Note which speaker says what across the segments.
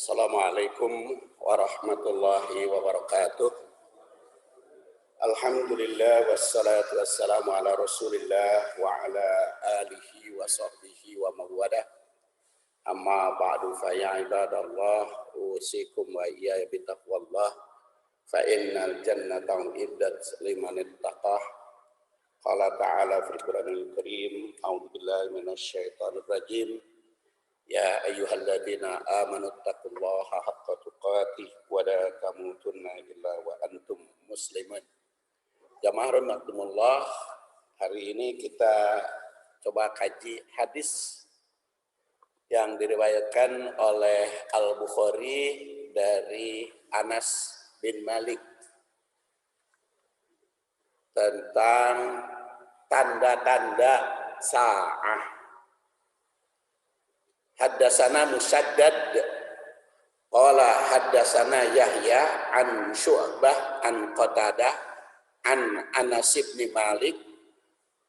Speaker 1: Assalamualaikum warahmatullahi wabarakatuh. Alhamdulillah wassalatu wassalamu ala rasulillah wa ala alihi wa sahbihi wa mawadah. Amma ba'du fa ya ibadallah usikum wa iyaya bitaqwallah fa innal jannata uiddat liman ittaqah. Qala ta'ala fil Qur'anil Karim, a'udzu billahi minasy syaithanir rajim. Ya ayyuhalladzina amanu taqullaha haqqa tuqatih wa la tamutunna illa wa antum muslimun. Jamaah rahimakumullah, hari ini kita coba kaji hadis yang diriwayatkan oleh Al-Bukhari dari Anas bin Malik tentang tanda-tanda sa'ah. Haddasana Musaddad qala haddasana Yahya an Syu'bah an Qatadah an Anas bin Malik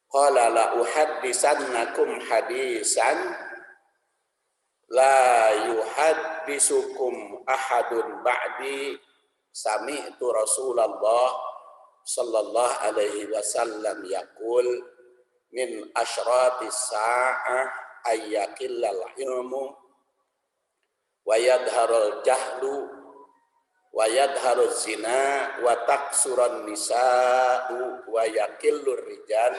Speaker 1: qala la uhadditsannakum hadisan la yuhaddisukum ahadun ba'di sami'tu Rasulullah sallallahu alaihi wasallam yaqul min asyratis sa'ah ayyakillal ilmu wa yadharul jahlu wa yadharul zina wa taksuran nisa'u wa yakillur rijal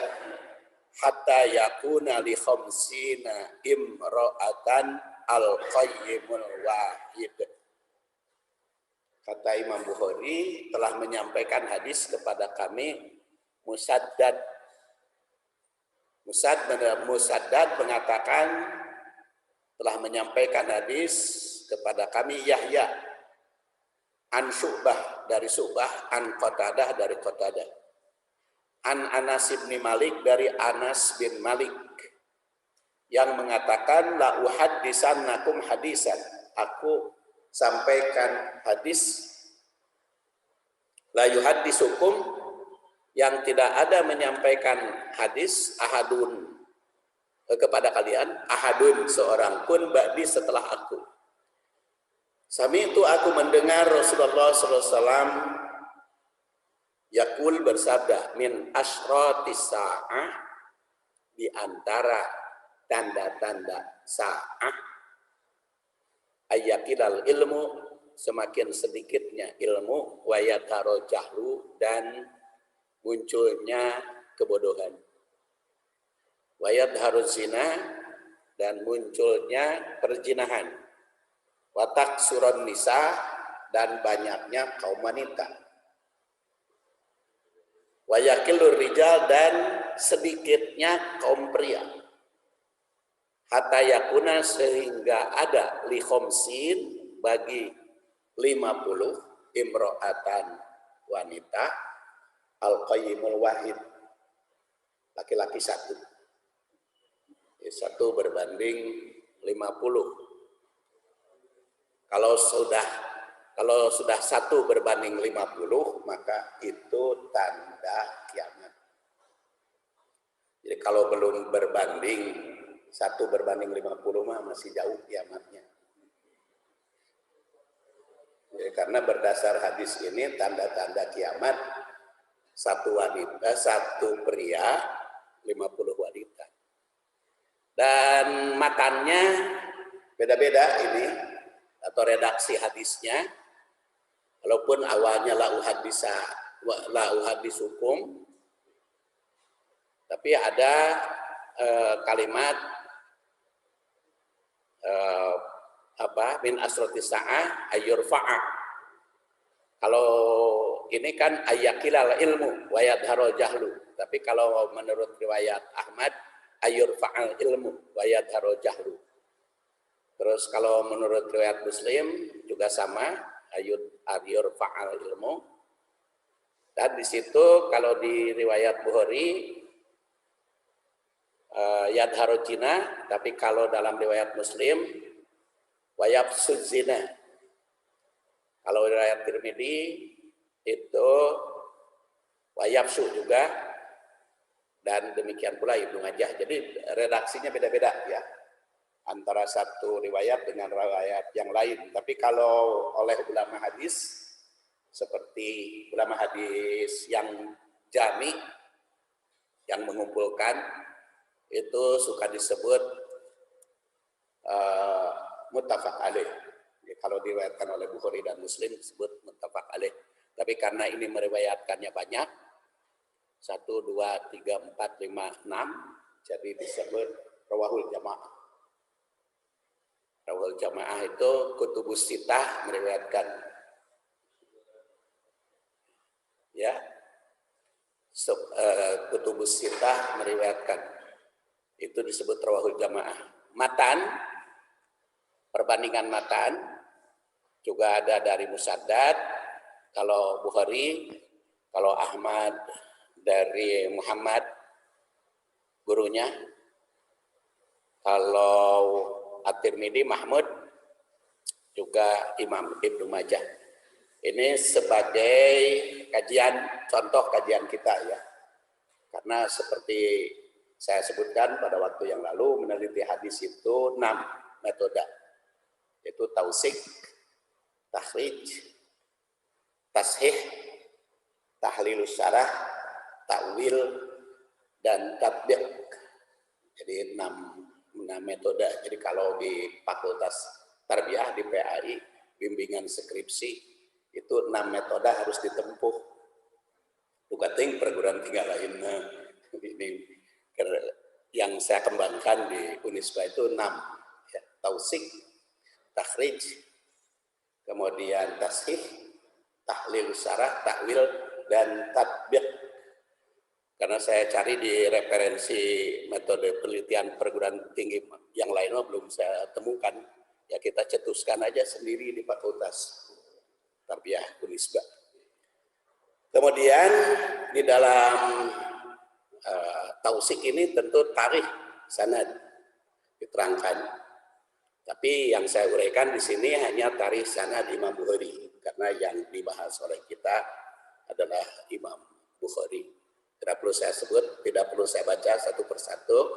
Speaker 1: hatta yakuna li khamsina imra'atan al-qayyimul wahid. Kata Imam Bukhari telah menyampaikan hadis kepada kami Musaddad mengatakan telah menyampaikan hadis kepada kami Yahya an Syu'bah dari Syu'bah an Qatadah dari Qatadah an Anas bin Malik dari Anas bin Malik yang mengatakan la uhadditsannakum hadisan, aku sampaikan hadis, la yuhaddisukum yang tidak ada menyampaikan hadis ahadun kepada kalian, ahadun seorang pun ba'di setelah aku. Sami itu aku mendengar Rasulullah SAW yaqul bersabda min asyratis sa'ah, di antara tanda-tanda sa'ah ayyakilal ilmu, semakin sedikitnya ilmu, wa yadharul jahlu, dan munculnya kebodohan, wa yadharuz zina, dan munculnya perzinahan, wa taksuran nisa, dan banyaknya kaum wanita, wa yakillur rijal, dan sedikitnya kaum pria, hatta yakuna, sehingga ada li khamsin, bagi 50 imro'atan, wanita, al-qayyimul wahid, laki-laki satu. Satu berbanding 50. Kalau sudah satu berbanding 50, maka itu tanda kiamat. Jadi kalau belum berbanding, satu berbanding 50 mah masih jauh kiamatnya. Jadi karena berdasar hadis ini tanda-tanda kiamat, satu wanita, satu pria, 50 wanita. Dan makannya beda-beda ini, atau redaksi hadisnya. Walaupun awalnya la uhadisukum, tapi ada kalimat min asrotis sa'ah ayyurfa'a. Kalau ini kan ayyakilal ilmu wa yadharul jahlu. Tapi kalau menurut riwayat Ahmad ayyurfa'al ilmu wa yadharul jahlu. Terus kalau menurut riwayat Muslim juga sama, ayyurfa'al ilmu. Dan di situ kalau di riwayat Bukhari yadharul zina, tapi kalau dalam riwayat Muslim wa yafsuz zina. Kalau riwayat Tirmidzi itu wayafsu juga, dan demikian pula Ibnu Majah. Jadi redaksinya beda-beda ya. antara satu riwayat dengan riwayat yang lain. Tapi kalau oleh ulama hadis, seperti ulama hadis yang jami, yang mengumpulkan, itu suka disebut muttafaq alaih. Kalau diriwayatkan oleh Bukhari dan Muslim disebut muttafaq alaih. Tapi karena ini meriwayatkannya banyak, 1, 2, 3, 4, 5, 6, jadi disebut rawahul jamaah. Rawahul jamaah itu kutubus sitah meriwayatkan. Ya, kutubus sitah meriwayatkan. Itu disebut rawahul jamaah. Matan, perbandingan matan juga ada dari Musaddad. Kalau Bukhari, kalau Ahmad dari Muhammad gurunya, kalau At-Tirmidzi Mahmud juga Imam Ibnu Majah. Ini sebagai kajian, contoh kajian kita ya. Karena seperti saya sebutkan pada waktu yang lalu, meneliti hadis itu 6 metode. Yaitu tausik, takhrij, tashih, tahlilus syarah, ta'wil, dan tatbiq. Jadi 6 metode. Jadi kalau di Fakultas Tarbiyah di PAI, bimbingan skripsi, itu 6 metode harus ditempuh. Tugating perguruan tinggi lainnya. Ini yang saya kembangkan di Unisba itu 6. Ya, tausik, takhrij, kemudian tashih, tahlil syarah, takwil, dan tatbiq. Karena saya cari di referensi metode penelitian perguruan tinggi yang lainnya belum saya temukan. Ya kita cetuskan aja sendiri di Fakultas Tarbiyah Unisba. Kemudian di dalam tausik ini tentu tarikh sanad diterangkan. Tapi yang saya uraikan di sini hanya tarikh sanad Imam Bukhari, karena yang dibahas oleh kita adalah Imam Bukhari. Tidak perlu saya sebut, tidak perlu saya baca satu persatu,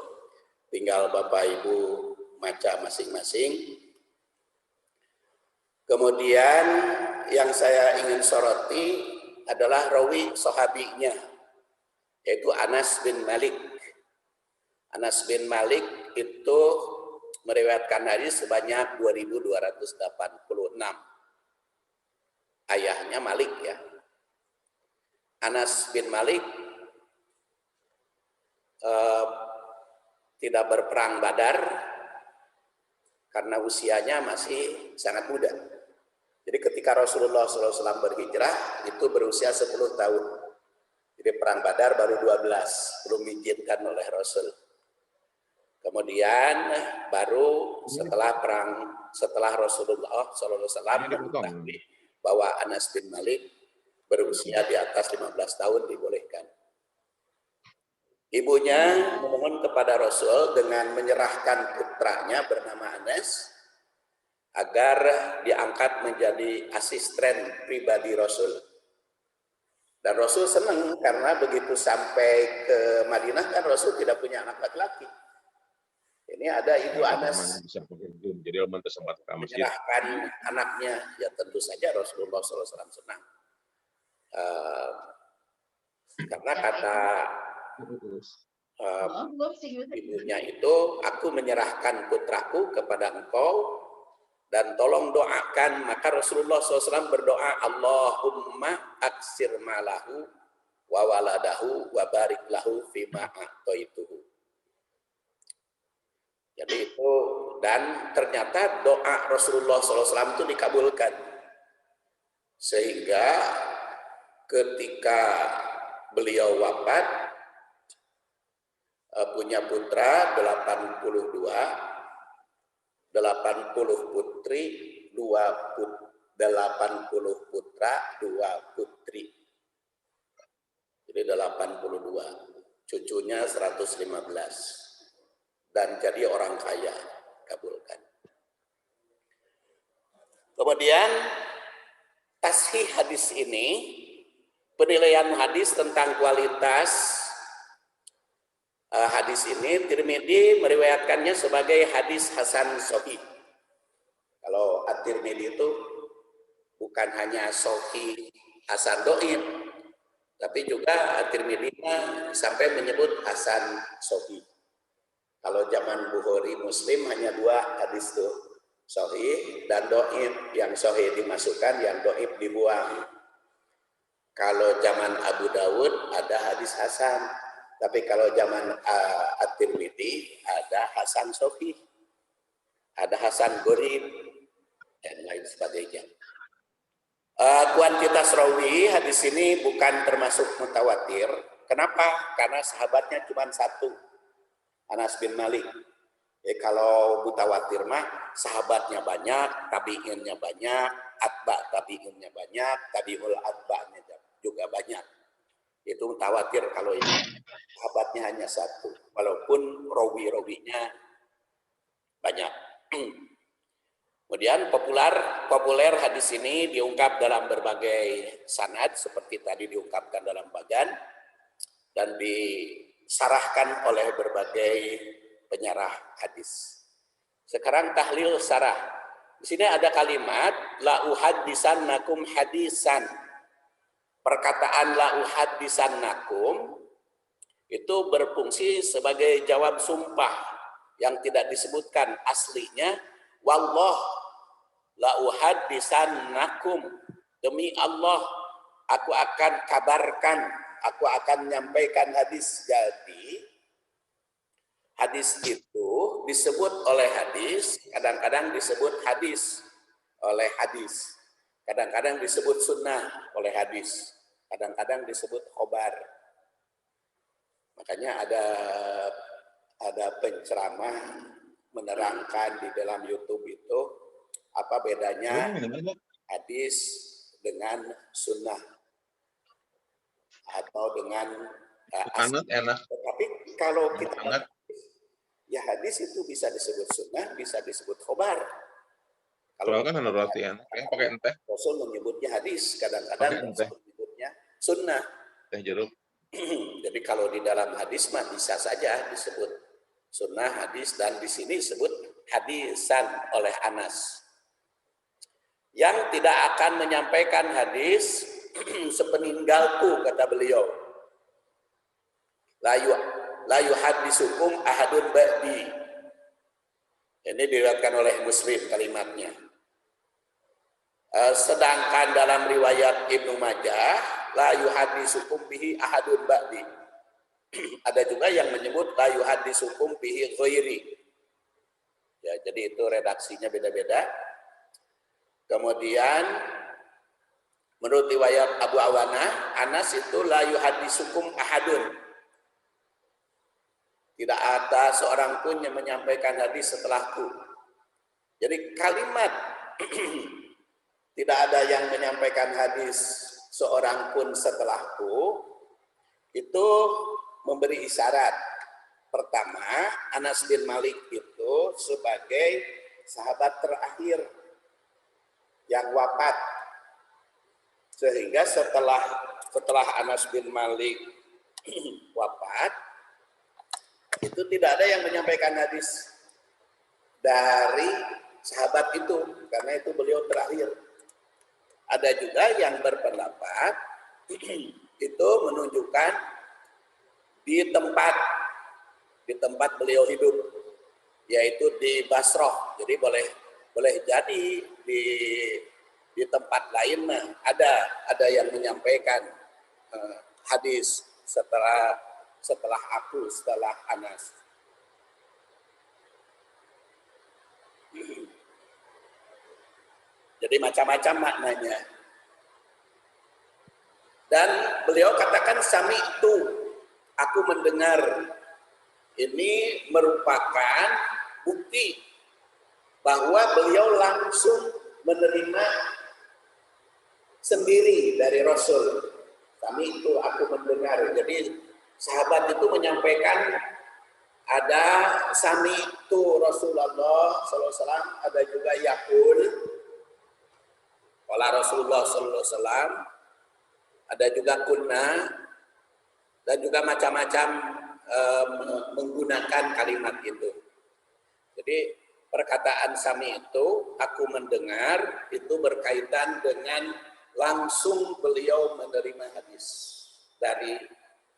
Speaker 1: tinggal Bapak Ibu baca masing-masing. Kemudian yang saya ingin soroti adalah rawi sahabinya, yaitu Anas bin Malik. Anas bin Malik itu meriwayatkan hadis sebanyak 2.286. Ayahnya Malik ya. Anas bin Malik tidak berperang Badar karena usianya masih sangat muda. Jadi ketika Rasulullah SAW berhijrah itu berusia 10 tahun. Jadi perang Badar baru 12, belum diizinkan oleh Rasul. Kemudian baru setelah Rasulullah SAW mengetahui bahwa Anas bin Malik berusia di atas 15 tahun dibolehkan. Ibunya memohon kepada Rasul dengan menyerahkan putranya bernama Anas agar diangkat menjadi asisten pribadi Rasul. Dan Rasul senang karena begitu sampai ke Madinah kan Rasul tidak punya anak laki-laki. Ini ada ibu Anas menyerahkan anaknya, ya tentu saja Rasulullah SAW senang. Karena kata ibunya itu, aku menyerahkan putraku kepada engkau dan tolong doakan. Maka Rasulullah SAW berdoa, Allahumma aksir malahu wa waladahu wa barik lahu fima a'taituhu. Jadi itu, dan ternyata doa Rasulullah SAW itu dikabulkan. Sehingga ketika beliau wafat, punya putra 82, 80 putri, 80 putra, 2 putri. Jadi 82. Cucunya 115. Dan jadi orang kaya, kabulkan. Kemudian tashih hadis ini, penilaian hadis tentang kualitas Hadis ini Tirmidzi meriwayatkannya sebagai hadis hasan sahih. Kalau At-Tirmidzi itu bukan hanya sahih hasan dhaif, tapi juga At-Tirmidzi sampai menyebut hasan sahih. Kalau zaman Bukhari Muslim hanya 2 hadis tuh, sahih dan dhaif. Yang sahih dimasukkan, yang dhaif dibuang. Kalau zaman Abu Dawud ada hadis hasan. Tapi kalau zaman At-Tirmidzi ada hasan sahih, ada hasan gharib, dan lain sebagainya. Kuantitas rawi hadis ini bukan termasuk mutawatir. Kenapa? Karena sahabatnya cuma 1, Anas bin Malik. Kalau mutawatir mah sahabatnya banyak, tabi'innya banyak, atba tabi'innya banyak, tabi'ul atba'nya juga banyak. Itu mutawatir. Kalau ini sahabatnya hanya 1, walaupun rawi-rawinya banyak. Kemudian populer hadis ini diungkap dalam berbagai sanad seperti tadi diungkapkan dalam bagan dan disarahkan oleh berbagai penyarah hadis. Sekarang tahlil sarah. Di sini ada kalimat la uhaddisannakum hadisan. Perkataan la uhaddisannakum itu berfungsi sebagai jawab sumpah yang tidak disebutkan aslinya. Wallah la uhaddisannakum, demi Allah aku akan kabarkan, aku akan menyampaikan hadis. Jadi hadis itu disebut oleh hadis, kadang-kadang disebut hadis oleh hadis, kadang-kadang disebut sunnah oleh hadis, kadang-kadang disebut khobar. Makanya ada penceramah menerangkan di dalam YouTube itu apa bedanya hadis dengan sunnah atau dengan
Speaker 2: enak.
Speaker 1: Tapi kalau kita ya hadis itu bisa disebut sunnah, bisa disebut khobar.
Speaker 2: Kalau kan ada roti enak, pakai teh.
Speaker 1: Rasul menyebutnya hadis, kadang-kadang menyebutnya sunnah.
Speaker 2: Teh jeruk.
Speaker 1: Jadi kalau di dalam hadis mah bisa saja disebut sunnah, hadis, dan di sini disebut hadisan oleh Anas. Yang tidak akan menyampaikan hadis sepeninggalku, kata beliau. La yuhaddisukum ahadun ba'di. Ini diriwayatkan oleh Muslim kalimatnya. Sedangkan dalam riwayat Ibnu Majah, la yuhaddisukum bihi ahadun ba'di. Ada juga yang menyebut la yuhaddisukum bihi ghairi. Ya, jadi itu redaksinya beda-beda. Kemudian menurut riwayat Abu Awanah, Anas itu la yuhaddisukum ahadun. Tidak ada seorang pun yang menyampaikan hadis setelahku. Jadi kalimat tidak ada yang menyampaikan hadis seorang pun setelahku itu memberi isyarat. Pertama, Anas bin Malik itu sebagai sahabat terakhir yang wafat. Sehingga setelah Anas bin Malik wafat, itu tidak ada yang menyampaikan hadis dari sahabat itu, karena itu beliau terakhir. Ada juga yang berpendapat itu menunjukkan di tempat beliau hidup, yaitu di Basrah. Jadi boleh jadi di tempat lain ada yang menyampaikan hadis setelah Anas. Jadi macam-macam maknanya. Dan beliau katakan sami'tu, aku mendengar. Ini merupakan bukti bahwa beliau langsung menerima sendiri dari Rasul. Sami'tu, aku mendengar. Jadi sahabat itu menyampaikan, ada sami'tu Rasulullah SAW, ada juga yaqul qala Rasulullah SAW, ada juga kunna, dan juga macam-macam menggunakan kalimat itu. Jadi perkataan sami itu aku mendengar itu berkaitan dengan langsung beliau menerima hadis dari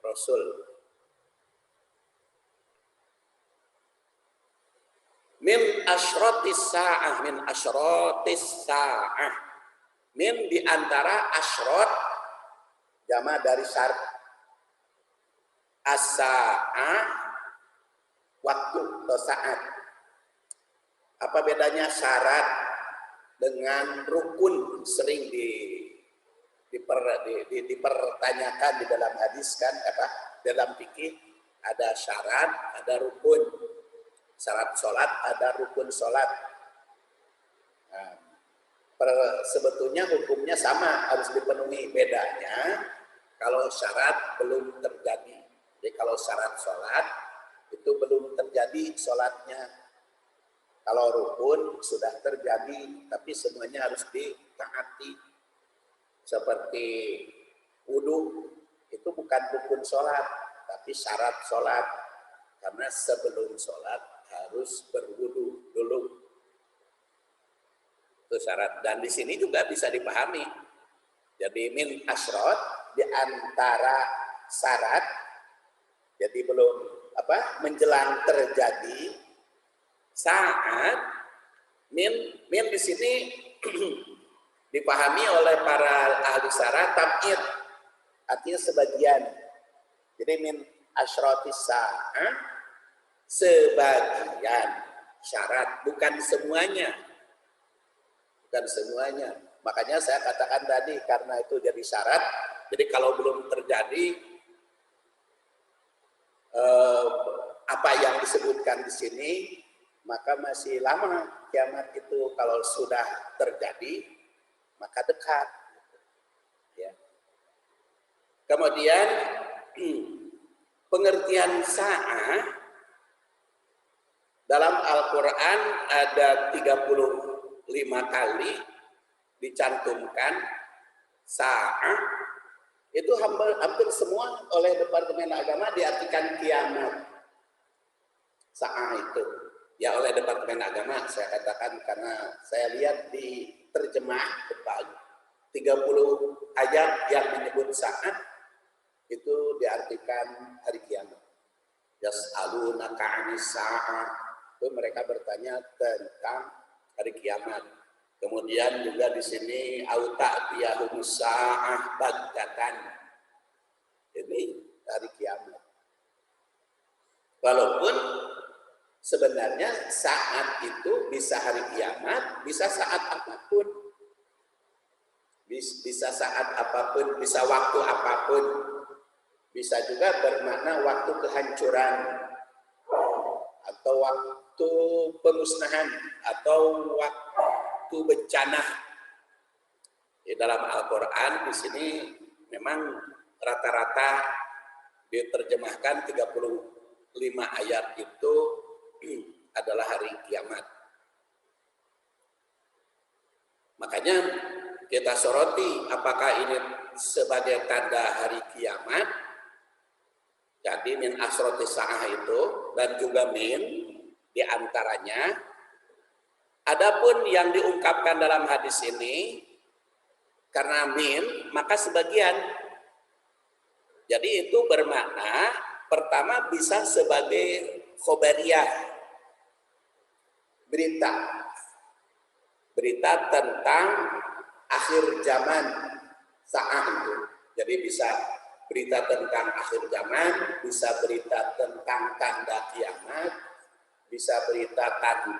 Speaker 1: Rasul. Min asyratis sa'ah, min asyratis sa'ah. Min diantara asyrat, jama dari syart. As-sa'ah, waktu atau saat. Apa bedanya syarat dengan rukun? Sering dipertanyakan di dalam hadis kan, dalam fikih ada syarat, ada rukun. Syarat sholat, ada rukun sholat. Nah, sebetulnya hukumnya sama, harus dipenuhi. Bedanya kalau syarat belum terjadi. Jadi kalau syarat sholat itu belum terjadi sholatnya. Kalau rukun sudah terjadi, tapi semuanya harus ditaati. Seperti wudu itu bukan rukun sholat, tapi syarat sholat. Karena sebelum sholat harus berwudu dulu. Itu syarat. Dan di sini juga bisa dipahami. Jadi min asyrat di antara syarat. Jadi belum menjelang terjadi saat min di sini dipahami oleh para ahli syarah tab'id, artinya sebagian. Jadi min asyratis sa'ah, sebagian syarat, bukan semuanya. Bukan semuanya. Makanya saya katakan tadi, karena itu jadi syarat, jadi kalau belum terjadi apa yang disebutkan di sini, maka masih lama kiamat itu. Kalau sudah terjadi, maka dekat. Ya. Kemudian pengertian sa'ah dalam Al-Quran ada 35 kali dicantumkan sa'ah. Itu hampir semua oleh Departemen Agama diartikan kiamat. Sa'ah itu. Ya oleh Departemen Agama saya katakan, karena saya lihat di terjemah depan 30 ayat yang menyebut sa'ah itu diartikan hari kiamat. Yas'alunaka 'anis sa'ah, itu mereka bertanya tentang hari kiamat. Kemudian juga di sini auta'tiyahumus sa'ah baghtatan. Ini hari kiamat. Walaupun sebenarnya saat itu bisa hari kiamat, bisa saat apapun. Bisa saat apapun, bisa waktu apapun. Bisa juga bermakna waktu kehancuran, atau waktu pemusnahan, atau waktu bencana. Di dalam Al-Quran di sini memang rata-rata diterjemahkan 35 ayat itu adalah hari kiamat. Makanya kita soroti apakah ini sebagai tanda hari kiamat. Jadi min asyratis sa'ah itu dan juga min diantaranya. Adapun yang diungkapkan dalam hadis ini karena min maka sebagian. Jadi itu bermakna pertama bisa sebagai khobariyah, berita tentang akhir zaman sa'ah itu. Jadi bisa berita tentang akhir zaman, bisa berita tentang tanda kiamat, bisa berita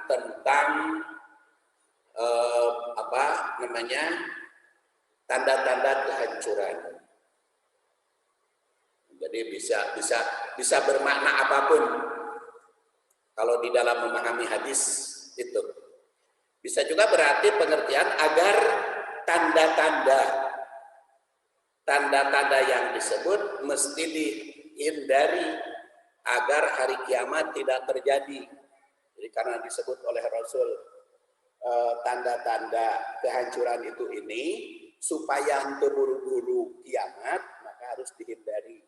Speaker 1: tentang tanda-tanda kehancuran. Jadi bisa bermakna apapun kalau di dalam memahami hadis itu. Bisa juga berarti pengertian agar tanda-tanda yang disebut mesti dihindari agar hari kiamat tidak terjadi. Jadi karena disebut oleh Rasul tanda-tanda kehancuran itu ini supaya terburu-buru kiamat, maka harus dihindari.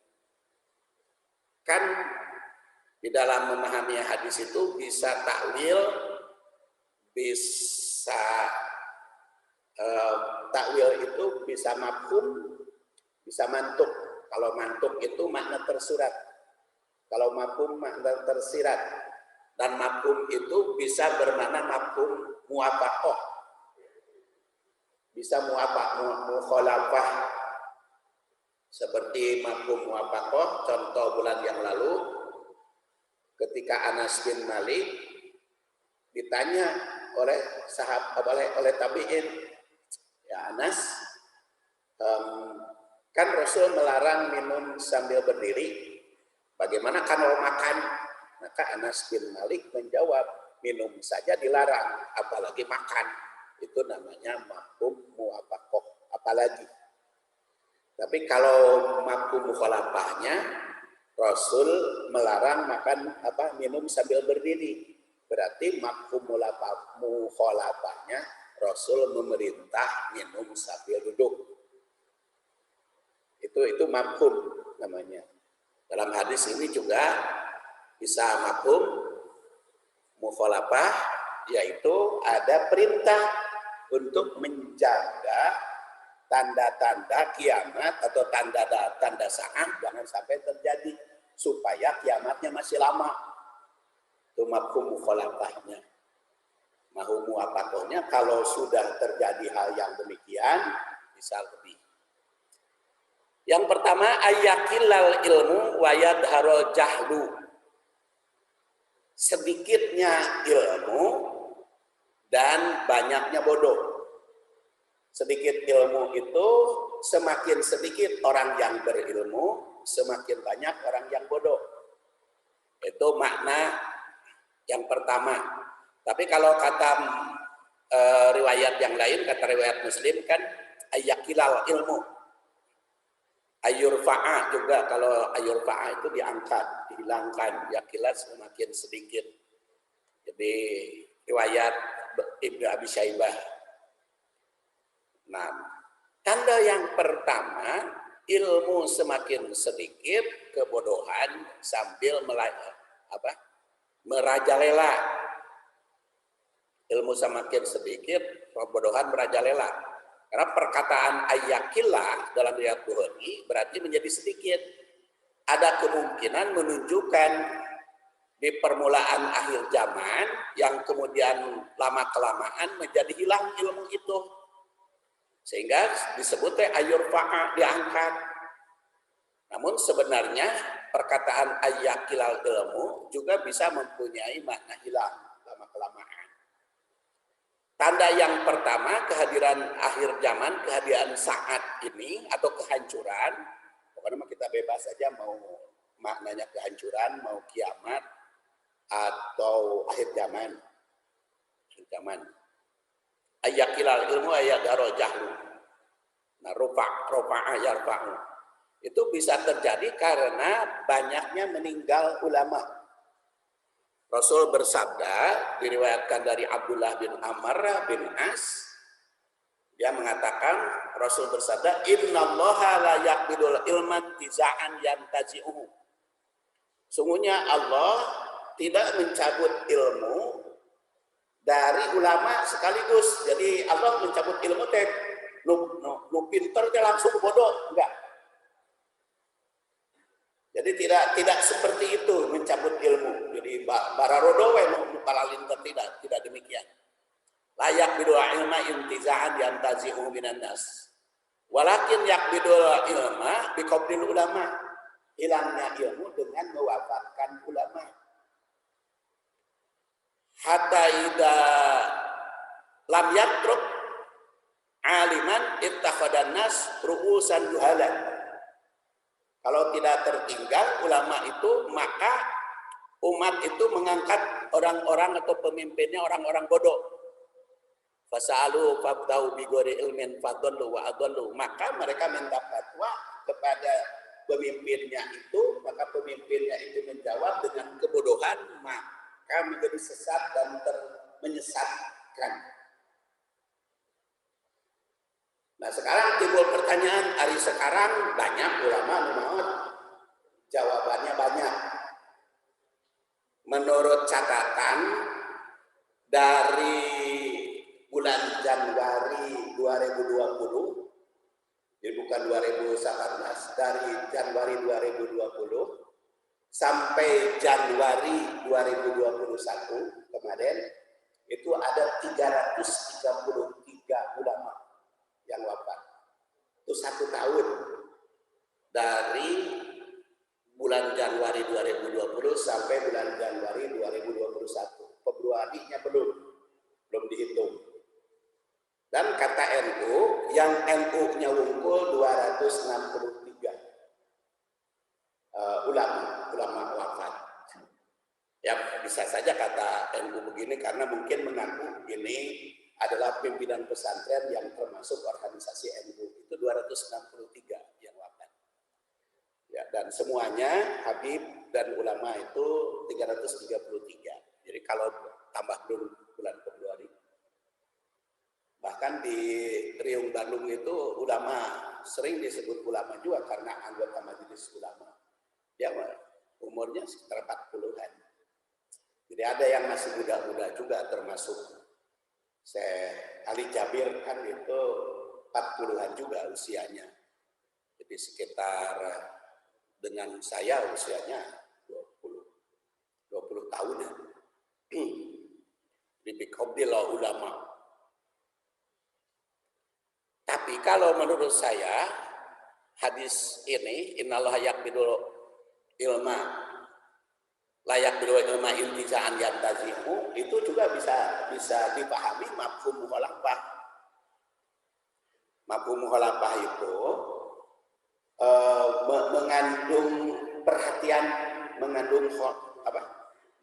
Speaker 1: Kan Di dalam memahami hadis itu bisa takwil, bisa takwil itu bisa mafhum, bisa mantuk. Kalau mantuk itu makna tersurat. Kalau mafhum makna tersirat. Dan mafhum itu bisa bermakna mafhum muwafaqah. Bisa mukhalafah. Seperti mafhum muwafaqah, contoh bulan yang lalu ketika Anas bin Malik ditanya oleh oleh tabi'in, ya Anas, kan Rasul melarang minum sambil berdiri, bagaimana kalau makan? Maka Anas bin Malik menjawab, minum saja dilarang, apalagi makan. Itu namanya mafhum muwafaqah, apalagi. Tapi kalau mafhum mukhalafahnya, Rasul melarang minum sambil berdiri. Berarti mafhum mukhalafahnya, Rasul memerintah minum sambil duduk. Itu mafhum namanya. Dalam hadis ini juga bisa mafhum mukhalafah, yaitu ada perintah untuk menjaga tanda-tanda kiamat atau tanda-tanda saat jangan sampai terjadi supaya kiamatnya masih lama. Itu mafhum mukhalafahnya. Mafhum muwafaqahnya kalau sudah terjadi hal yang demikian bisa lebih. Yang pertama, ayyakilal ilmu wa yadharul jahlu. Sedikitnya ilmu dan banyaknya bodoh. Sedikit ilmu itu semakin sedikit orang yang berilmu, semakin banyak orang yang bodoh. Itu makna yang pertama. Tapi kalau kata riwayat yang lain, kata riwayat Muslim kan ayyakilal ilmu. Ayurfa'a juga, kalau ayurfa'a itu diangkat, dihilangkan, yakilat semakin sedikit. Jadi riwayat Ibnu Abi Syaibah. Nah, tanda yang pertama, ilmu semakin sedikit, kebodohan sambil merajalela. Ilmu semakin sedikit, kebodohan merajalela. Karena perkataan ayyakillah dalam riwayat Bukhari berarti menjadi sedikit. Ada kemungkinan menunjukkan di permulaan akhir zaman yang kemudian lama-kelamaan menjadi hilang ilmu itu. Sehingga disebutnya ayurfa'a, diangkat. Namun sebenarnya perkataan ayyakilal ilmu juga bisa mempunyai makna hilang lama-kelamaan. Tanda yang pertama, kehadiran akhir zaman, kehadiran saat ini atau kehancuran. Pokoknya kita bebas saja mau maknanya kehancuran, mau kiamat atau akhir zaman. Akhir zaman. Ayyakilal ilmu ayyadharul jahlu. Nah, rufa'a yarfa'u. Itu bisa terjadi karena banyaknya meninggal ulama. Rasul bersabda, diriwayatkan dari Abdullah bin Amr bin As, dia mengatakan, Rasul bersabda, innallaha la yaqbidul ilman tiza'an yantazi'uhu. Sungguhnya Allah tidak mencabut ilmu dari ulama sekaligus. Jadi Allah mencabut ilmu lu pinter dia langsung bodoh, enggak. Jadi tidak seperti itu mencabut ilmu. Jadi bararodo we palalinter tidak demikian. Layak bidul ilma intiza'an yantazi'u minan nas. Walakin yakbidul ilma biqabdil ulama. Hilangnya ilmu dengan mewafatkan ulama. Hatta idza lam yatruk aliman ittakhadhan nas ru'usan juhalan. Kalau tidak tertinggal ulama itu, maka umat itu mengangkat orang-orang atau pemimpinnya orang-orang bodoh. Fasa'alu fabtahu bigori ilmin fadallu wa adallu. Maka mereka minta fatwa kepada pemimpinnya itu, maka pemimpinnya itu menjawab dengan kebodohan, maka menjadi sesat dan menyesatkan. Nah sekarang timbul pertanyaan, hari sekarang banyak ulama memang jawabannya banyak. menurut catatan dari bulan Januari 2020, jadi bukan 2018, dari Januari 2020 sampai Januari 2021 kemarin, itu ada 333 ulama yang wafat. Itu 1 tahun dari bulan Januari 2020 sampai bulan Januari 2021. Februarinya belum dihitung. Dan kata NU, yang NU-nya wungkul 263 ulama wafat. Ya bisa saja kata NU begini karena mungkin mengaku ini adalah pimpinan pesantren yang termasuk organisasi NU. Itu 263 yang wafat. Ya, dan semuanya Habib dan ulama itu 333. Jadi kalau tambah bulan Februari, bahkan di Riung Bandung itu ulama sering disebut ulama juga karena anggota majelis ulama. Ya umurnya sekitar 40-an. Jadi ada yang masih muda-muda juga termasuk Syekh Ali Jabir kan itu 40-an juga usianya. Jadi sekitar dengan saya usianya 20 tahunan. Dibikobdillah ulama. Tapi kalau menurut saya hadis ini innallaha yaqbidul ilma layak ilma intizaan yantazimu, itu juga bisa dipahami mafhum mukhalafah. Mafhum mukhalafah itu mengandung perhatian,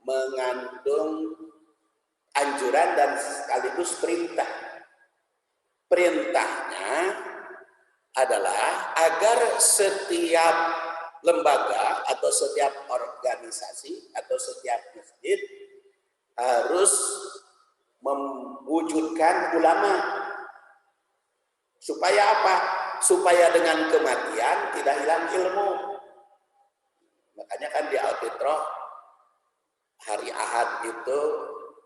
Speaker 1: mengandung anjuran dan sekaligus perintah. Perintahnya adalah agar setiap lembaga atau setiap organisasi atau setiap masjid harus mewujudkan ulama. Supaya apa? Supaya dengan kematian tidak hilang ilmu. Makanya kan di Al-Fitrah hari Ahad itu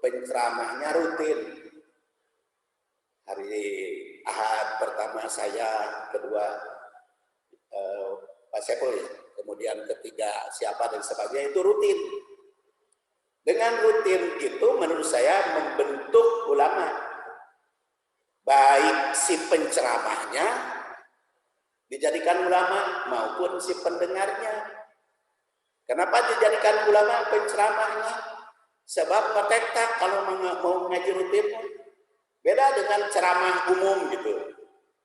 Speaker 1: penceramahnya rutin. Hari Ahad pertama saya, kedua Pak Sepul ya, kemudian ketiga siapa dan sebagainya, itu rutin. Dengan rutin itu menurut saya membentuk ulama, baik si penceramahnya dijadikan ulama maupun si pendengarnya. Kenapa dijadikan ulama penceramahnya? Sebab mereka kalau mau ngaji rutin beda dengan ceramah umum gitu.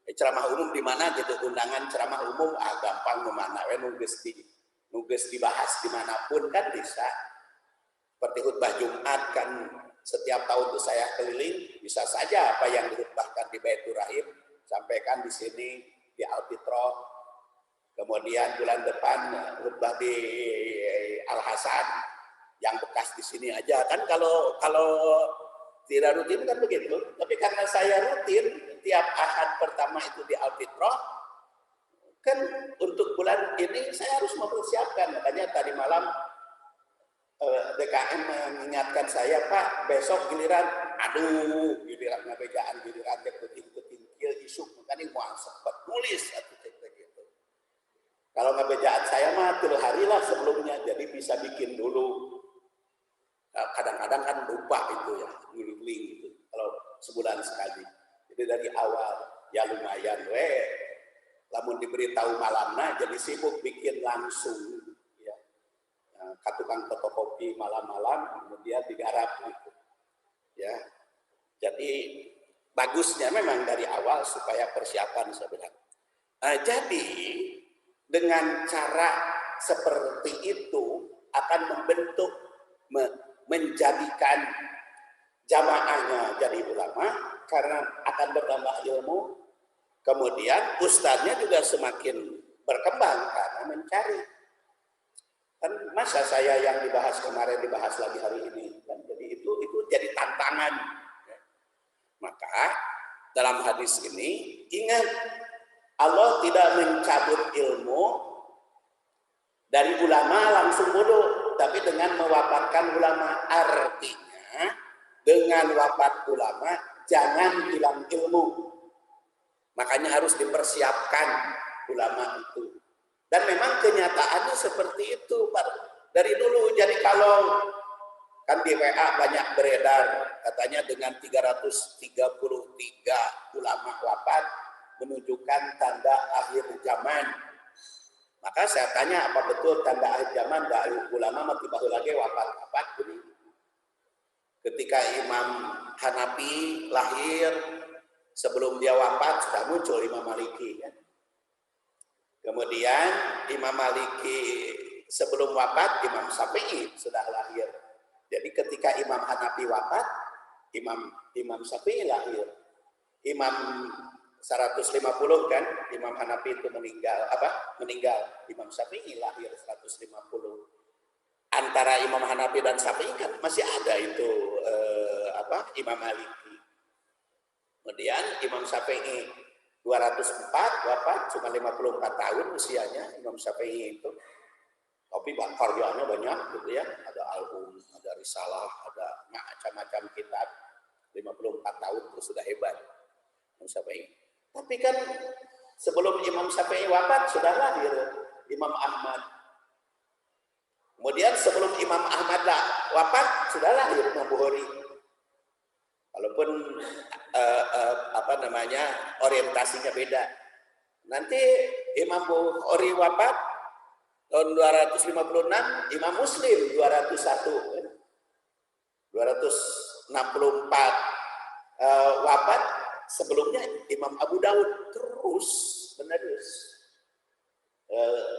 Speaker 1: Ceramah umum di mana gitu, undangan ceramah umum gampang memana nugas dibahas dimanapun kan bisa. Seperti khutbah Jumat kan setiap tahun itu saya keliling, bisa saja apa yang dikhutbahkan di Baitur Rahim sampaikan di sini di Al-Fitrah. Kemudian bulan depan khutbah di Al-Hasan yang bekas di sini aja kan. Kalau tidak rutin kan begitu. Tapi karena saya rutin tiap Ahad pertama itu di Al-Fitrah, kan untuk bulan ini saya harus mempersiapkan. Makanya tadi malam DKM mengingatkan saya, Pak, besok giliran nabejaan giliran keting-keting isuk, makanya mau sempat nulis atau gitu. Kalau nabejaan saya mah 3 hari lah sebelumnya, jadi bisa bikin dulu. Kadang-kadang kan lupa itu ya, nguling gitu. Kalau sebulan sekali. Jadi dari awal ya lumayan lamun diberitahu malamnya jadi sibuk bikin langsung ya. Tukang fotokopi malam-malam kemudian digarap gitu. Ya. Jadi bagusnya memang dari awal supaya persiapan sebenarnya. Jadi dengan cara seperti itu akan membentuk menjadikan jamaahnya jadi ulama karena akan bertambah ilmu, kemudian ustadznya juga semakin berkembang karena mencari. Kan masa saya yang dibahas kemarin dibahas lagi hari ini, kan? Jadi itu jadi tantangan. Maka dalam hadis ini ingat, Allah tidak mencabut ilmu dari ulama langsung bodoh. tapi dengan mewafatkan ulama. Artinya dengan wafat ulama jangan hilang ilmu. Makanya harus dipersiapkan ulama itu. Dan memang kenyataannya seperti itu, Pak. Dari dulu. Jadi kalau kan di WA banyak beredar katanya dengan 333 ulama wafat menunjukkan tanda akhir zaman. Maka saya tanya, apa betul tanda akhir zaman? Ulama mati bahu lagi wafat ini. Ketika Imam Hanafi lahir, sebelum dia wafat sudah muncul Imam Maliki. Kan? Kemudian Imam Maliki sebelum wafat, Imam Syafi'i sudah lahir. Jadi ketika Imam Hanafi wafat, Imam Syafi'i lahir. Imam 150 kan, Imam Hanafi itu meninggal. Imam Syafi'i lahir 150. Antara Imam Hanafi dan Syafi'i kan masih ada itu Imam Maliki. Kemudian Imam Syafi'i 204 wafat, cuma 54 tahun usianya Imam Syafi'i itu. Tapi karyanya banyak gitu ya, ada album, ada risalah, ada macam-macam kitab. 54 tahun itu sudah hebat Imam Syafi'i. Tapi kan sebelum Imam Syafi'i wafat sudah lahir Imam Ahmad. Kemudian sebelum Imam Ahmad wafat sudah lahir Imam Bukhari. Walaupun orientasinya beda. Nanti Imam Bukhari wafat tahun 256, Imam Muslim 201. 264 wafat, sebelumnya Imam Abu Daud terus menerus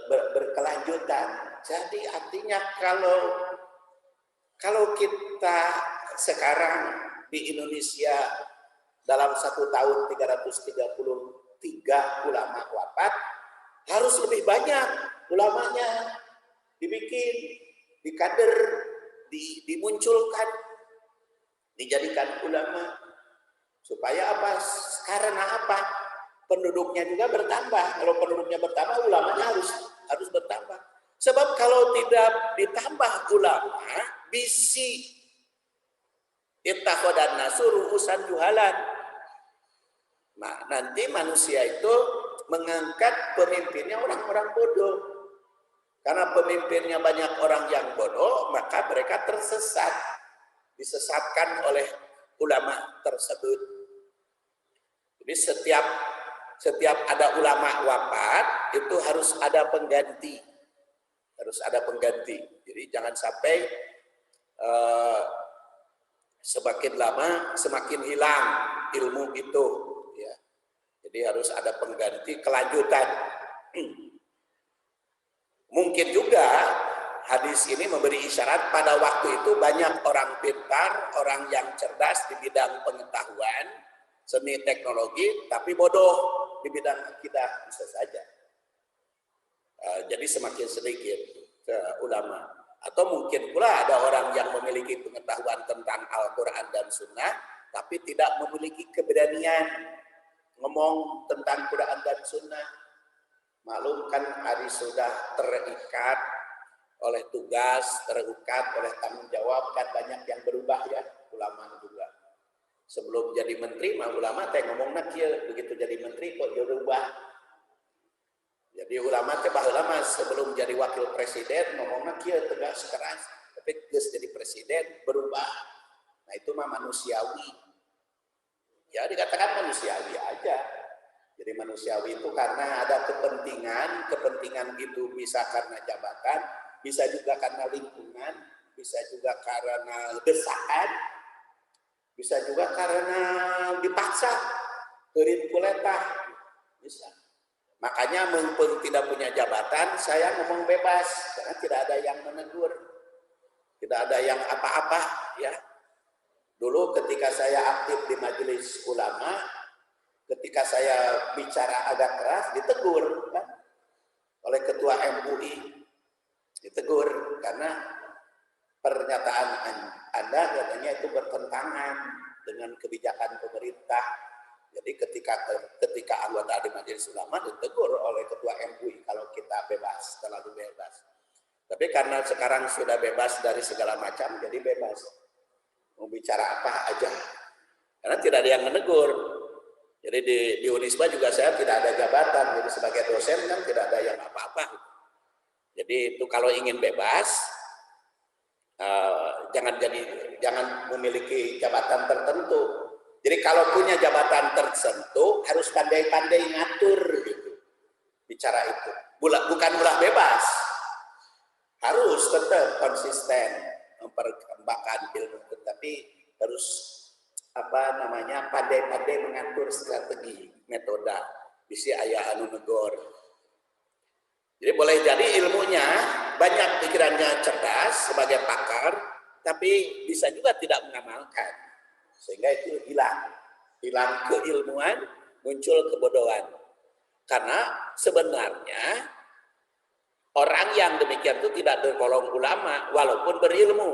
Speaker 1: berkelanjutan. Jadi artinya kalau kita sekarang di Indonesia dalam 1 tahun 333 ulama wafat, harus lebih banyak ulamanya dibikin, dikader, dimunculkan, dijadikan ulama. Supaya apa? Karena apa? Penduduknya juga bertambah. Kalau penduduknya bertambah, ulamanya harus bertambah. Sebab kalau tidak ditambah ulama, bisi ittakhadhan nasu ru'usan juhalan. Nah, nanti manusia itu mengangkat pemimpinnya orang-orang bodoh. Karena pemimpinnya banyak orang yang bodoh, maka mereka tersesat. Disesatkan oleh ulama tersebut. Jadi setiap ada ulama wafat, itu harus ada pengganti. Harus ada pengganti. Jadi jangan sampai semakin lama semakin hilang ilmu itu. Ya. Jadi harus ada pengganti, kelanjutan. Mungkin juga hadis ini memberi isyarat pada waktu itu banyak orang pintar, orang yang cerdas di bidang pengetahuan, seni teknologi, tapi bodoh di bidang akidah, bisa saja. Jadi semakin sedikit ulama. Atau mungkin pula ada orang yang memiliki pengetahuan tentang Al-Quran dan Sunnah, tapi tidak memiliki keberanian ngomong tentang Quran dan Sunnah. Maklum kan hari sudah terikat oleh tugas, terikat oleh tanggung jawab, kan banyak yang berubah ya, ulama juga. Sebelum jadi menteri, ulama teh ngomongnya kieu, begitu jadi menteri kok berubah. Jadi ulama teh baheula sebelum jadi wakil presiden ngomongnya kieu tegas keras, tapi geus jadi presiden berubah. Nah itu mah manusiawi. Ya dikatakan manusiawi aja. Jadi manusiawi itu karena ada kepentingan itu bisa karena jabatan, bisa juga karena lingkungan, bisa juga karena desakan, bisa juga karena dipaksa, teureun kuletah, bisa. Makanya mumpung tidak punya jabatan, saya ngomong bebas, karena tidak ada yang menegur, tidak ada yang apa-apa, ya. Dulu ketika saya aktif di majelis ulama, ketika saya bicara agak keras, ditegur kan? Oleh ketua MUI, ditegur karena pernyataan Anda katanya itu bertentangan dengan kebijakan pemerintah. Jadi ketika anggota di majelis ulama ditegur oleh ketua MUI kalau kita bebas, terlalu bebas. Tapi karena sekarang sudah bebas dari segala macam, jadi bebas. Mau bicara apa aja. Karena tidak ada yang menegur. Jadi di Unisba juga saya tidak ada jabatan. Jadi sebagai dosen kan tidak ada yang apa-apa. Jadi itu kalau ingin bebas, jangan memiliki jabatan tertentu. Jadi kalau punya jabatan tertentu harus pandai-pandai ngatur gitu. Bicara itu. Bukan ulah bebas. Harus tetap konsisten memperkembangkan ilmu, tetapi harus pandai-pandai mengatur strategi, metode. Bisi aya anu negor. Jadi boleh jadi ilmunya banyak, pikirannya cerdas sebagai pakar, tapi bisa juga tidak mengamalkan. Sehingga itu hilang keilmuan, muncul kebodohan. Karena sebenarnya orang yang demikian itu tidak tergolong ulama walaupun berilmu.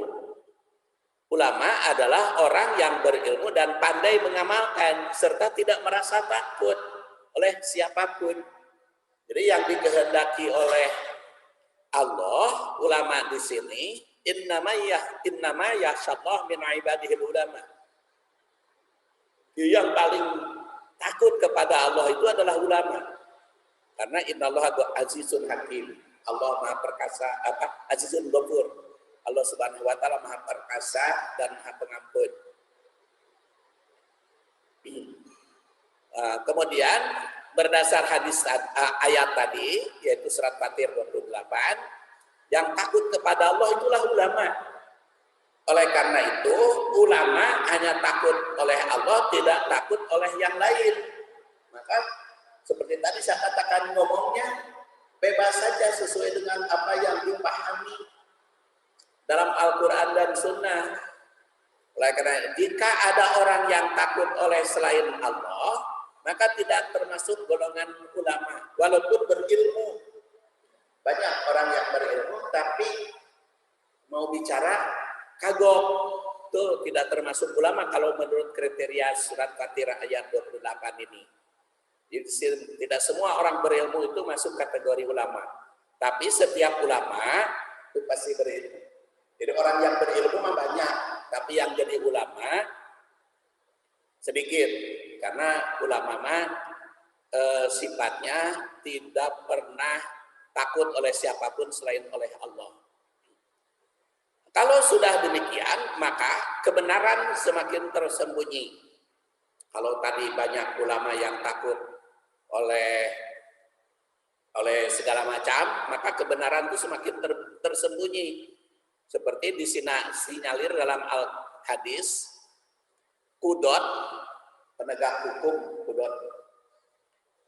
Speaker 1: Ulama adalah orang yang berilmu dan pandai mengamalkan serta tidak merasa takut oleh siapapun. Jadi yang dikehendaki oleh Allah, ulama di sini, innama yakhshallah min ibadihil ulama. Yang paling takut kepada Allah itu adalah ulama. Karena innallaha azizun hakim. Allah Maha Perkasa, azizun ghafur. Allah Subhanahu wa taala Maha Perkasa dan Maha Pengampun. Kemudian berdasar hadis ayat tadi, yaitu surat Fatir 28, yang takut kepada Allah itulah ulama. Oleh karena itu, ulama hanya takut oleh Allah, tidak takut oleh yang lain. Maka seperti tadi saya katakan ngomongnya bebas saja sesuai dengan apa yang dipahami dalam Al-Quran dan Sunnah. Oleh karena jika ada orang yang takut oleh selain Allah, maka tidak termasuk golongan ulama, walaupun berilmu. Banyak orang yang berilmu, tapi mau bicara kagok, itu tidak termasuk ulama kalau menurut kriteria surat Fatir ayat 28 ini. Jadi, tidak semua orang berilmu itu masuk kategori ulama. Tapi setiap ulama itu pasti berilmu. Jadi orang yang berilmu mah banyak, tapi yang jadi ulama sedikit. Karena ulama mah sifatnya tidak pernah takut oleh siapapun selain oleh Allah. Kalau sudah demikian, maka kebenaran semakin tersembunyi. Kalau tadi banyak ulama yang takut oleh segala macam, maka kebenaran itu semakin tersembunyi. Seperti disinyalir dalam hadis, kudot, penegak hukum, kudot,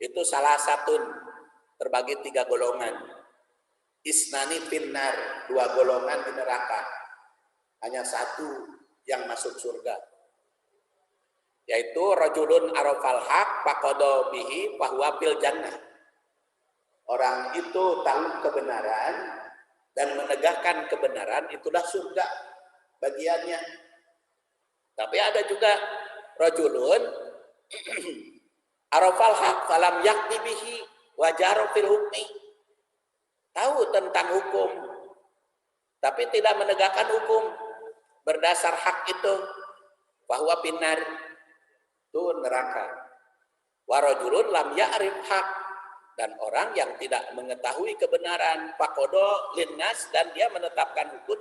Speaker 1: itu salah satu terbagi 3 golongan. Isnani finnar, 2 golongan di neraka, hanya 1 yang masuk surga, yaitu rajulun arafal haq faqada bihi fahuwa fil jannah. Orang itu tahu kebenaran dan menegakkan kebenaran, itulah surga bagiannya. Tapi ada juga rajulun arafal haq falam yaqdi bihi wa jara fil hukmi. Tahu tentang hukum, tapi tidak menegakkan hukum berdasar hak itu, bahwa pinar itu neraka. Warajulun lam ya'rif hak, dan orang yang tidak mengetahui kebenaran, faqada linnas, dan dia menetapkan hukum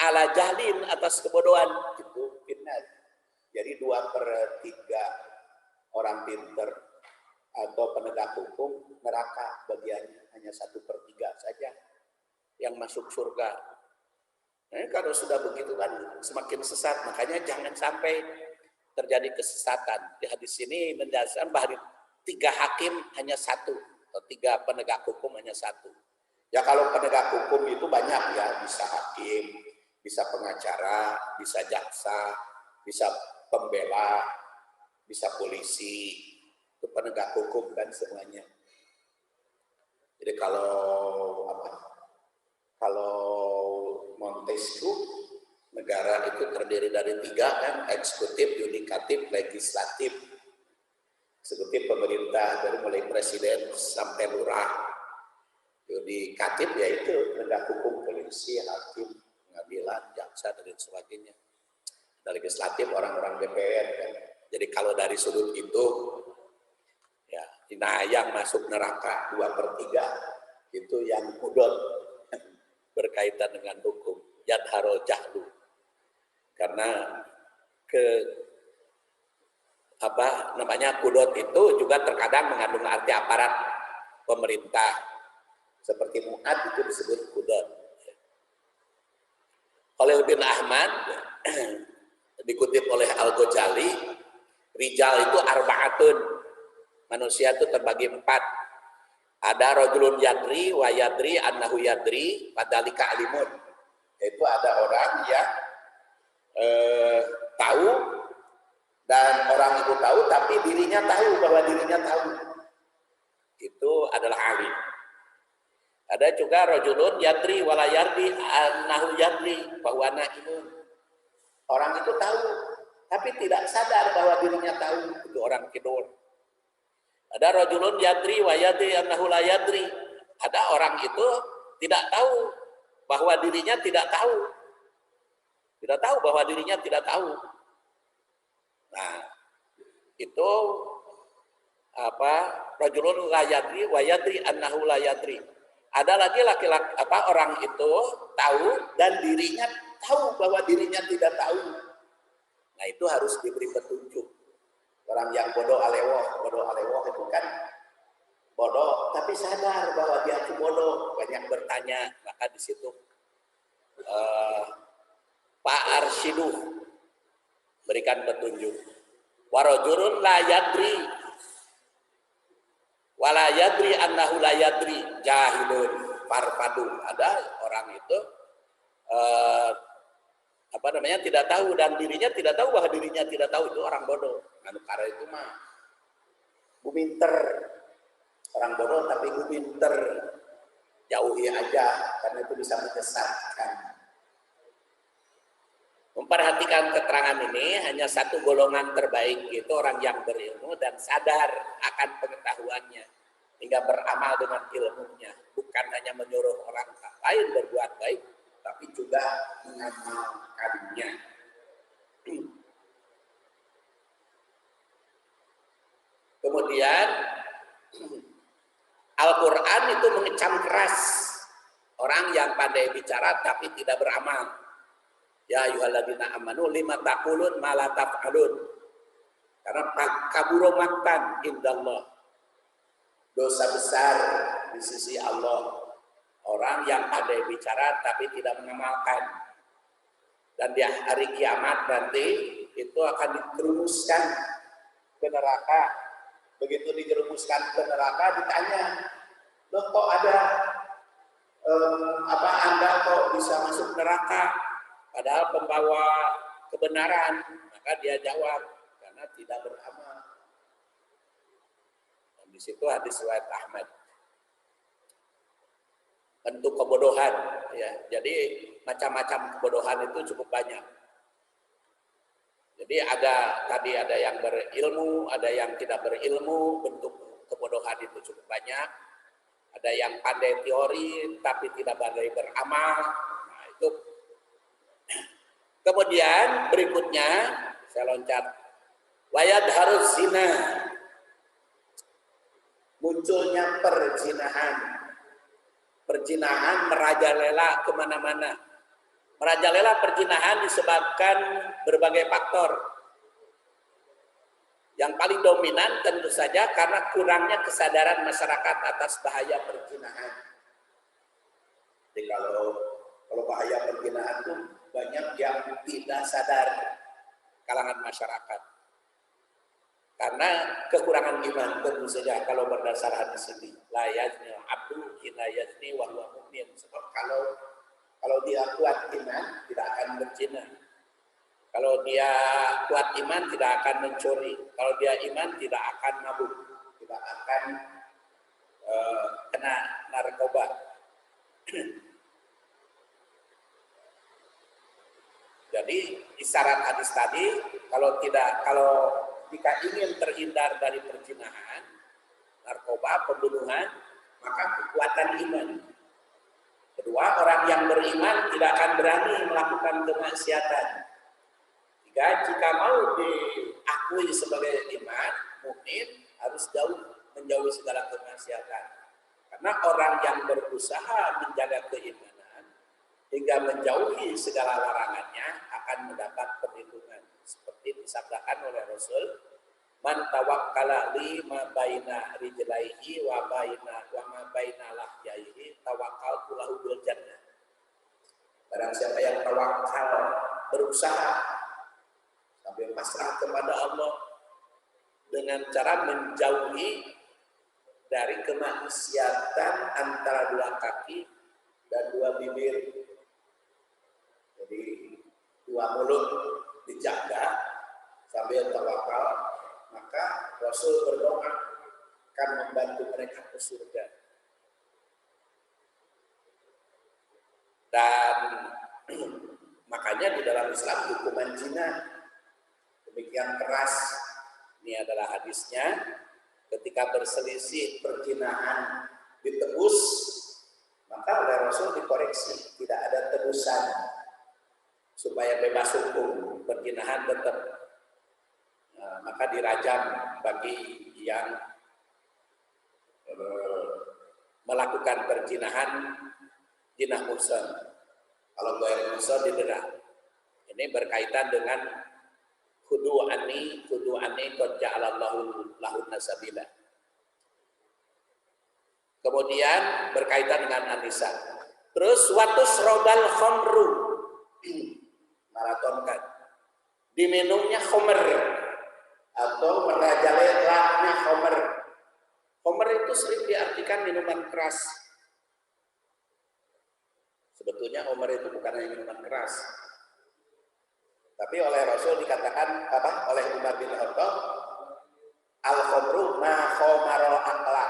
Speaker 1: ala jahlin, atas kebodohan, itu pinar. Jadi 2/3 orang pinter atau penegak hukum neraka bagiannya, hanya 1/3 saja yang masuk surga. Nah, kalau sudah begitu kan semakin sesat. Makanya jangan sampai terjadi kesesatan. Di hadis ini menjelaskan bahwa 3 hakim hanya 1, atau 3 penegak hukum hanya 1. Ya kalau penegak hukum itu banyak ya, bisa hakim, bisa pengacara, bisa jaksa, bisa pembela, bisa polisi, itu penegak hukum dan semuanya. Jadi kalau Montesquieu, negara itu terdiri dari 3 kan, eksekutif, yudikatif, legislatif. Eksekutif pemerintah dari mulai presiden sampai lurah. Di Katib yaitu penegak hukum, polisi, hakim, pengadilan, jaksa dan sebagainya. Dari legislatif orang-orang DPR kan. Jadi kalau dari sudut itu ya yang masuk neraka 2/3 itu yang kudot berkaitan dengan hukum yadharul jahlu. Karena kudot itu juga terkadang mengandung arti aparat pemerintah. Seperti Mu'ad itu disebut kudot. Khalil bin Ahmad dikutip oleh Al-Ghazali, rijal itu arba'atun. Manusia itu terbagi 4. Ada rajulun yadri wa yadri annahu yadri padalika alimun. Itu ada orang yang tahu dan orang itu tahu tapi dirinya tahu bahwa dirinya tahu. Itu adalah alim. Ada juga rajulun yadri wala yardi annahu yadri bahwa naimun. Orang itu tahu tapi tidak sadar bahwa dirinya tahu. Itu orang tidur. Ada rajulun yadri wa yadri annahu la yadri. Ada orang itu tidak tahu bahwa dirinya tidak tahu. Tidak tahu bahwa dirinya tidak tahu. Nah, itu rajulun la yadri wa yadri annahu la yadri. Ada lagi laki-laki orang itu tahu dan dirinya tahu bahwa dirinya tidak tahu. Nah, itu harus diberi petunjuk. Orang yang bodoh alewoh itu kan bodoh tapi sadar bahwa dia itu bodoh, banyak bertanya, maka di situ Pak Arsyiduh berikan petunjuk. Warajulun la yadri wala yadri annahu la yadri jahilun farfadu. Ada orang itu tidak tahu dan dirinya tidak tahu bahwa dirinya tidak tahu, itu orang bodoh. Karena itu mah guminter. Orang bodoh tapi guminter. Jauhi aja karena itu bisa menyesatkan. Memperhatikan keterangan ini, hanya satu golongan terbaik itu orang yang berilmu dan sadar akan pengetahuannya hingga beramal dengan ilmunya, bukan hanya menyuruh orang lain berbuat baik tapi juga mengamalkannya. Kemudian Al-Quran itu mengecam keras orang yang pandai bicara tapi tidak beramal. Ya ayyuhalladzina amanu lima taqulun ma la taf'alun. Karena kabura maktan indallah. Dosa besar di sisi Allah. Orang yang pandai bicara tapi tidak mengamalkan. Dan di hari kiamat nanti itu akan dijerumuskan ke neraka. Begitu dijerumuskan ke neraka ditanya, "Loh kok ada Anda kok bisa masuk neraka? Padahal pembawa kebenaran." Maka dia jawab, karena tidak beramal. Dan di situ hadis riwayat Ahmad. Bentuk kebodohan, ya. Jadi macam-macam kebodohan itu cukup banyak. Jadi ada yang berilmu, ada yang tidak berilmu. Bentuk kebodohan itu cukup banyak. Ada yang pandai teori tapi tidak pandai beramal. Nah, itu. Kemudian berikutnya saya loncat. Wayad harus zina. Munculnya perzinahan. Perzinahan merajalela kemana-mana. Merajalela perzinahan disebabkan berbagai faktor. Yang paling dominan tentu saja karena kurangnya kesadaran masyarakat atas bahaya perzinahan. Jadi kalau bahaya perzinahan itu banyak yang tidak sadar kalangan masyarakat. Karena kekurangan iman tentu saja kalau berdasar hadis ini. La yazni abdu hina yazni wa huwa mu'min. Sebab kalau dia kuat iman tidak akan berzina. Kalau dia kuat iman tidak akan mencuri. Kalau dia iman tidak akan mabuk, tidak akan kena narkoba. Jadi isyarat hadis tadi, kalau jika ingin terhindar dari perzinahan, narkoba, pembunuhan, maka kekuatan iman. Kedua, orang yang beriman tidak akan berani melakukan kemaksiatan. Tiga, jika mau diakui sebagai iman, mukmin harus menjauhi segala kemaksiatan. Karena orang yang berusaha menjaga keimanan hingga menjauhi segala larangannya akan mendapat perlindungan. Seperti disabdakan oleh Rasul, man tawakkala li ma baina rijlaihi wa ma baina lahyaihi tawakkaltu lahu bil jannah. Barang siapa yang tawakal, berusaha sambil pasrah kepada Allah dengan cara menjauhi dari kemaksiatan antara dua kaki dan dua bibir. Jadi dua mulut dijaga sambil tawakal, maka Rasul berdoa akan membantu mereka ke surga. Dan makanya di dalam Islam hukuman zina demikian keras. Ini adalah hadisnya, ketika berselisih perjinahan ditebus, maka oleh Rasul dikoreksi, tidak ada tebusan supaya bebas hukum, perjinahan tetap. Maka dirajam bagi yang melakukan perjinahan jinah muhsan. Kalau ghair muhsan didera. Ini berkaitan dengan kudu ani qad ja'alallahu lahun nasabila. Kemudian berkaitan dengan anisa. Terus watus robal khamru, maratonkan diminumnya khamr atau merajalelahnya khamr. Khamr itu sering diartikan minuman keras. Sebetulnya khamr itu bukan hanya minuman keras. Tapi oleh Rasul dikatakan apa? Oleh Umar bin Khattab, al-khamru ma khamara aqla.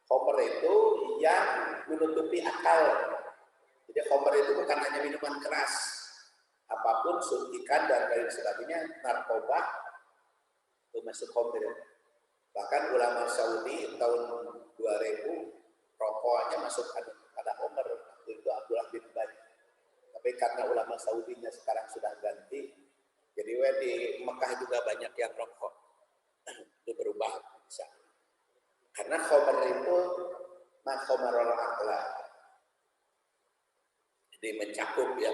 Speaker 1: Khamr itu yang menutupi akal. Jadi khamr itu bukan hanya minuman keras. Apapun suntikan dan lain sebagainya, narkoba itu masuk khamr. Bahkan ulama Saudi tahun 2000 rokoknya masuk pada khamr. Itu Abdullah bin Ubay. Tapi karena ulama Saudinya sekarang sudah ganti, jadi di Mekah juga banyak yang rokok. Itu berubah bisa. Karena khamr itu ma khamarul aqla. Jadi mencakup ya,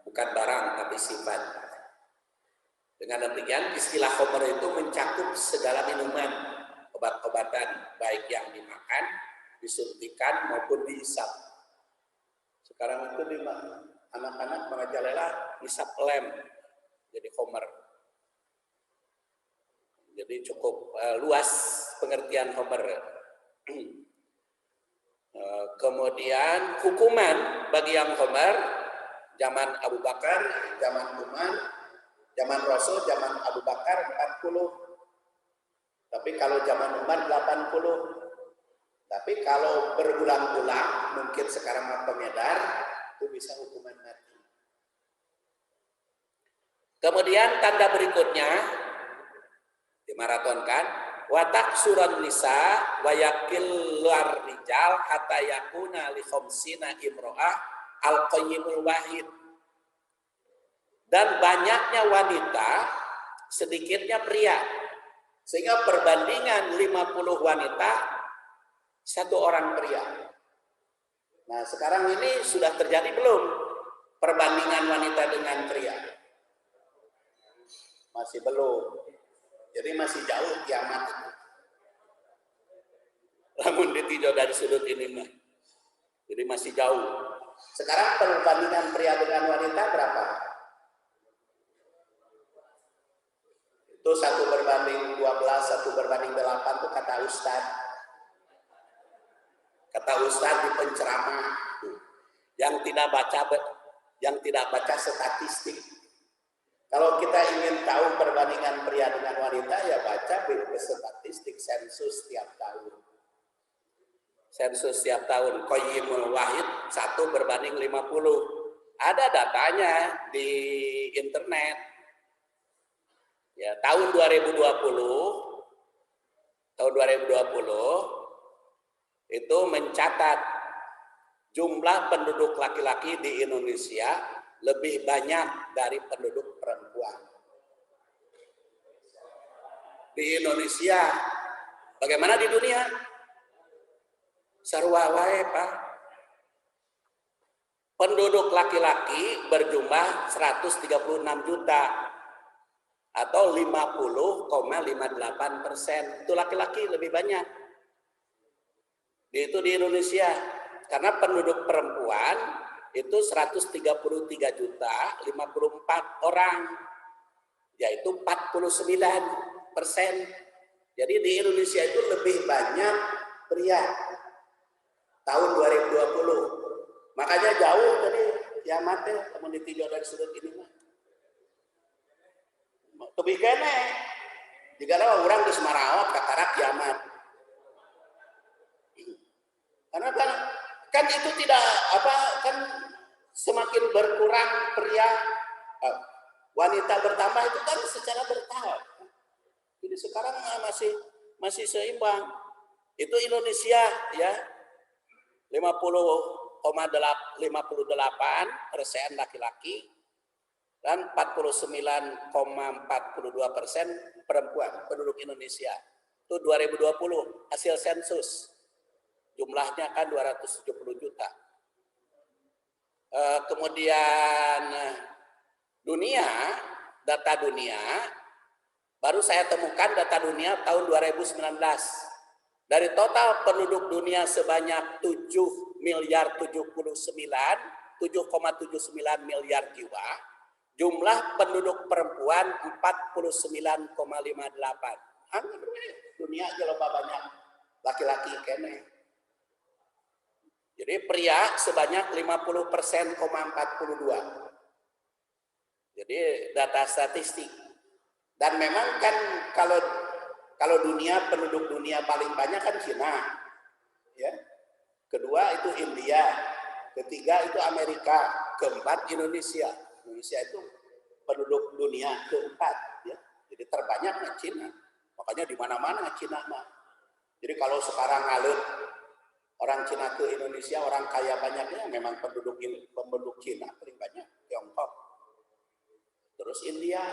Speaker 1: bukan barang tapi sifat. Dengan demikian istilah khamr itu mencakup segala minuman, obat-obatan, baik yang dimakan, disuntikan maupun dihisap. Sekarang itu di anak-anak merajalela hisap lem jadi khamr. Jadi cukup luas pengertian khamr. Kemudian hukuman bagi yang khamr zaman Abu Bakar, zaman Umar, zaman Rasul, zaman Abu Bakar 40. Tapi kalau zaman Umar 80. Tapi kalau berulang-ulang, mungkin sekarang pengedar, itu bisa hukuman mati. Kemudian tanda berikutnya, dimaratonkan, watak suran nisa, wayakil luar rijal, hatta yakuna li khamsina imro'ah, al-qayyimul wahid. Dan banyaknya wanita, sedikitnya pria. Sehingga perbandingan 50 wanita, satu orang pria. Nah sekarang ini sudah terjadi belum perbandingan wanita dengan pria? Masih belum. Jadi masih jauh kiamat. Namun ditinjau dari sudut ini mah. Jadi masih jauh. Sekarang perbandingan pria dengan wanita berapa? Itu 1:12, 1:8 itu kata Ustadz. Kata Ustaz di penceramah yang tidak baca statistik. Kalau kita ingin tahu perbandingan pria dengan wanita, ya baca buku statistik sensus setiap tahun. Sensus setiap tahun, Qayyimul Wahid 1:50. Ada datanya di internet. Ya, tahun 2020 itu mencatat jumlah penduduk laki-laki di Indonesia lebih banyak dari penduduk perempuan. Di Indonesia, bagaimana di dunia? Sarua wae, Pak. Penduduk laki-laki berjumlah 136 juta atau 50,58%. Itu laki-laki lebih banyak. Itu di Indonesia. Karena penduduk perempuan itu 133 juta 54 orang. Yaitu 49%. Jadi di Indonesia itu lebih banyak pria tahun 2020. Makanya jauh tadi kiamatnya teman ditinjau dari sudut ini mah. Tebih kene. Jika orang di Semarawa katarak kiamat. Karena kan itu tidak kan semakin berkurang pria, wanita bertambah itu kan secara bertahap. Jadi sekarang masih seimbang. Itu Indonesia ya 50,58% laki-laki dan 49,42% perempuan penduduk Indonesia. Itu 2020 hasil sensus. Jumlahnya kan 270 juta. Kemudian data dunia, baru saya temukan data dunia tahun 2019. Dari total penduduk dunia sebanyak 7,79 miliar jiwa, jumlah penduduk perempuan 49,58. Dunia aja loba banyak laki-laki kene. Jadi pria sebanyak 50%,42. Jadi data statistik. Dan memang kan kalau penduduk dunia paling banyak kan Cina, ya. Kedua itu India, ketiga itu Amerika, keempat Indonesia. Indonesia itu penduduk dunia keempat, ya. Jadi terbanyaknya Cina. Makanya di mana-mana Cina mah. Jadi kalau sekarang ngalut orang Cina ke Indonesia, orang kaya banyaknya memang penduduk Cina paling banyak, Tiongkok. Terus India,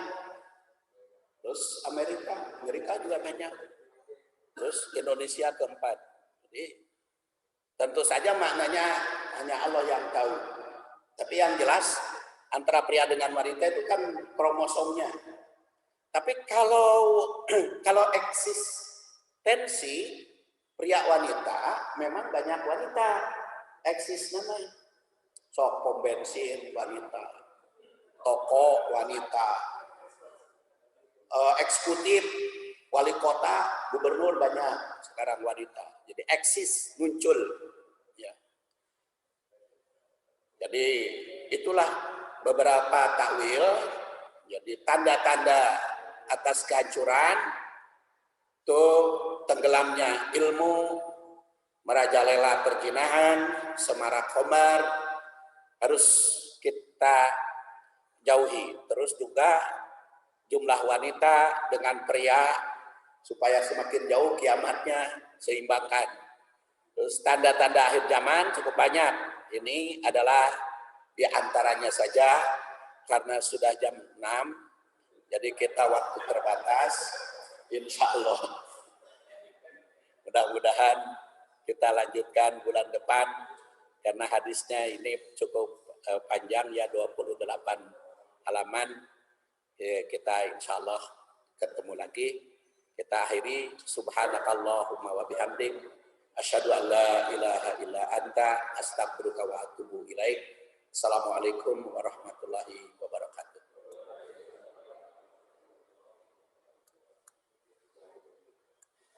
Speaker 1: terus Amerika juga banyak. Terus Indonesia keempat. Jadi tentu saja maknanya hanya Allah yang tahu. Tapi yang jelas antara pria dengan wanita itu kan kromosomnya. Tapi kalau eksistensi pria wanita memang banyak wanita eksis namanya. Sok pom bensin wanita, toko wanita, eksekutif, wali kota, gubernur banyak sekarang wanita. Jadi eksis muncul. Ya. Jadi itulah beberapa takwil. Jadi tanda-tanda atas kehancuran, tuh tenggelamnya ilmu, merajalela perzinahan, semarak khamar harus kita jauhi. Terus juga jumlah wanita dengan pria supaya semakin jauh kiamatnya seimbangkan. Terus tanda-tanda akhir zaman cukup banyak. Ini adalah di antaranya saja karena sudah jam 6. Jadi kita waktu terbatas. Insya Allah. Mudah-mudahan kita lanjutkan bulan depan karena hadisnya ini cukup panjang ya 28 halaman. Kita insya Allah ketemu lagi. Kita akhiri subhanakallahumma wa bihamdik asyhadu an la ilaha illa anta astaghfiruka wa atubu ilaik. Assalamualaikum warahmatullahi wabarakatuh.